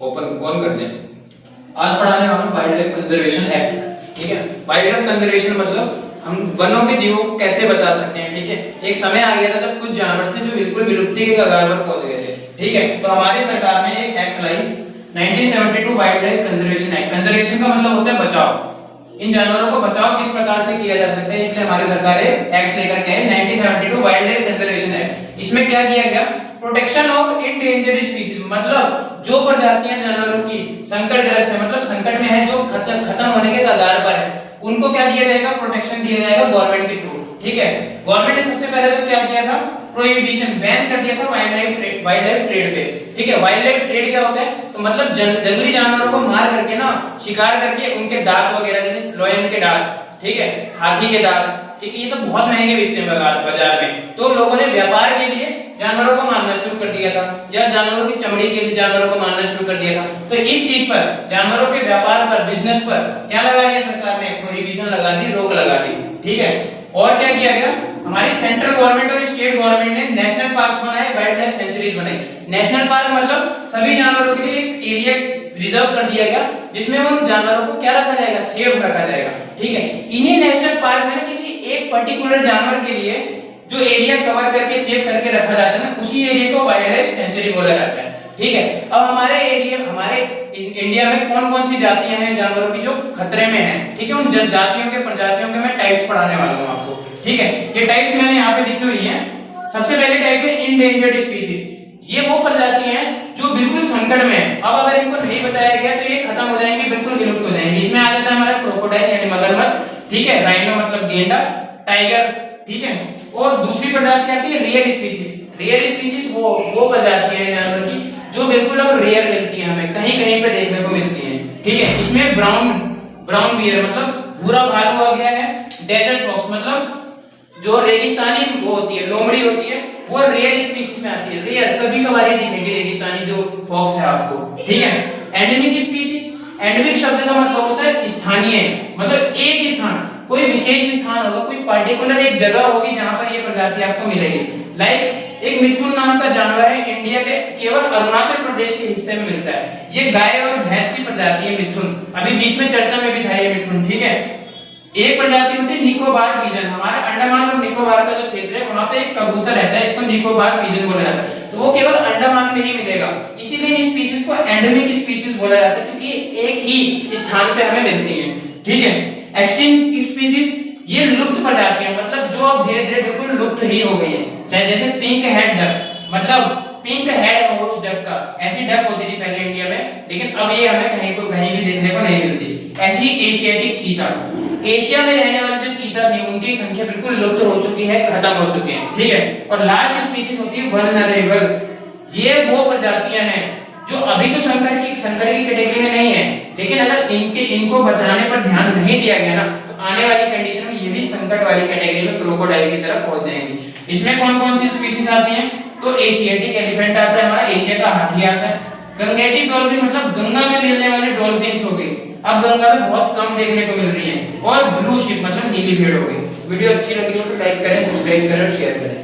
Open on कर दें। आज पढ़ाने वाला हूं वाइल्ड लाइफ कंजर्वेशन एक्ट। ठीक है, वाइल्ड लाइफ कंजर्वेशन मतलब हम वनों के जीवों को कैसे बचा सकते हैं। ठीक है, एक समय आ गया था जब कुछ जानवर थे जो बिल्कुल विलुप्ति के कगार पर पहुंच गए थे। ठीक है, तो हमारी सरकार ने एक एक्ट लाई 1972 wild life conservation act. Conservation का मतलब होता है बचाव। इन जानवरों को बचाव किस प्रकार से किया जा सकता है, इसलिए हमारी सरकार एक एक्ट लेकर के आई 1972 वाइल्ड लाइफ कंजर्वेशन एक्ट। इसमें क्या किया गया, प्रोटेक्शन ऑफ इंडेंजर्ड स्पीशीज, मतलब जो प्रजातियां जानवरों की संकटग्रस्त है, मतलब संकट में है, जो खत्म होने के कगार पर है, उनको क्या दिया जाएगा, प्रोटेक्शन दिया जाएगा गवर्नमेंट के थ्रू। ठीक है, गवर्नमेंट ने सबसे पहले तो क्या किया था, प्रोहिबिशन, बैन कर दिया था वाइल्ड लाइफ ट्रेड पे। ठीक है, वाइल्ड लाइफ ट्रेड क्या होता है, तो मतलब जंगली जानवरों को मार करके ना, शिकार करके उनके दांत वगैरह, जैसे लोयन के दांत, ठीक है, हाथी के दांत, ठीक है, ये सब बहुत महंगे बेचते हैं बाजार में। तो लोगों ने व्यापार के लिए जानवरों को मारना शुरू कर दिया था, या जानवरों की चमड़ी के लिए जानवरों को मारना शुरू कर दिया था। तो इस चीज पर, जानवरों के व्यापार पर, बिजनेस पर क्या लगा दिया सरकार ने, प्रोहिबिशन लगा दी, रोक लगा दी। ठीक है, और क्या किया गया, हमारी सेंट्रल गवर्नमेंट और स्टेट गवर्नमेंट ने नेशनल पार्क्स बनाए, वाइल्ड लाइफ सेंचुरीज बनाई। नेशनल पार्क मतलब सभी जानवरों के लिए एक एरिया रिजर्व कर दिया गया, जिसमें उन जानवरों को क्या रखा जाएगा, सेफ रखा जाएगा। ठीक है, इन्हीं नेशनल पार्क में किसी एक पर्टिकुलर जानवर के लिए जो एरिया कवर करके सेव करके रखा जाता है ना, उसी एरिया को वाइल्ड लाइफ सेंचुरी बोला जाता है। ठीक है, अब हमारे एरिया, हमारे इंडिया में कौन कौन सी जातियां हैं जानवरों की जो खतरे में हैं। ठीक है, उन जातियों के, प्रजातियों के मैं टाइप्स पढ़ाने वाला हूं आपको। ठीक है, ये टाइप्स मैंने यहाँ पे लिखी हुई हैं। सबसे पहले टाइप है इंडेंजर्ड स्पीशीज। ये वो प्रजातियां हैं जो बिल्कुल संकट में है, अब अगर इनको नहीं बचाया गया तो ये खत्म हो जाएंगी, बिल्कुल विलुप्त हो जाएंगी। इसमें आ जाता है हमारा क्रोकोडाइल यानी मगरमच्छ, ठीक है, राइनो मतलब गेंडा, टाइगर, ठीक है, और दूसरी प्रजाति आती है रेयर स्पीशीज। रेयर स्पीशीज वो प्रजातियां हैं जानवर की जो बिल्कुल अब रेयर मिलती हैं, हमें कहीं कहीं पे देखने को मिलती हैं। ठीक है, इसमें ब्राउन बियर मतलब भूरा भालू आ गया है, डेजर्ट फॉक्स मतलब जो रेगिस्तानी वो होती है, लोमड़ी होती है, वो रेयर स्पीशीज में आती है। रेयर कभी कभार ही दिखेगी रेगिस्तानी जो फॉक्स है आपको। ठीक है, एंडेमिक स्पीशीज, एंडेमिक शब्द का मतलब होता है स्थानीय, मतलब एक स्थान, कोई विशेष स्थान होगा, कोई पर्टिकुलर एक जगह होगी जहां पर ये प्रजाति आपको मिलेगी। लाइक एक मिथुन नाम का जानवर है, इंडिया के केवल अरुणाचल प्रदेश के हिस्से में मिलता है। ये गाय और भैंस की प्रजाति है मिथुन, अभी बीच में चर्चा में भी था ये मिथुन। ठीक है, एक प्रजाति होती है निकोबार पिजन, हमारे अंडमान और निकोबार का जो क्षेत्र है वहां पे एक कबूतर रहता है, इसको निकोबार पिजन बोला जाता है, तो वो केवल अंडमान में ही मिलेगा, इसीलिए इस स्पीशीज को एंडेमिक स्पीशीज बोला जाता है, क्योंकि एक ही स्थान पे हमें मिलती है। ठीक है, एक्सटिंक्ट स्पीशीज, ये लुप्त प्रजातियां, मतलब जो अब धीरे धीरे बिल्कुल लुप्त ही हो गई है। जैसे पिंक हेड डक, मतलब पिंक हेड है उस डक का, ऐसी डक होती थी पहले इंडिया में, लेकिन अब ये हमें कहीं भी देखने को नहीं मिलती। ऐसी एशियाटिक चीता, एशिया में रहने वाले जो चीता थी उनकी संख्या बिल्कुल लुप्त हो चुकी है, खत्म हो चुके हैं। ठीक है, और लास्ट स्पीशीज होती है वल्नरेबल, ये वो प्रजातियां हैं जो अभी तो संकट की कैटेगरी में नहीं है, लेकिन अगर इनको बचाने पर ध्यान नहीं दिया गया ना, तो आने वाली कंडीशन में ये भी संकट वाली कैटेगरी में क्रोकोडाइल की तरफ पहुंच जाएंगी। इसमें कौन कौन सी स्पीशीज आती हैं, तो एशियाटिक एलिफेंट आता है, हमारा एशिया का हाथी आता है, गंगेटिक डॉल्फिन मतलब गंगा में मिलने वाले डॉल्फिन्स हो गई, अब गंगा में बहुत कम देखने को मिल रही है, और ब्लू शिप मतलब नीली भेड़ हो गई। वीडियो अच्छी लगी हो तो लाइक करें, सब्सक्राइब करें और शेयर करें।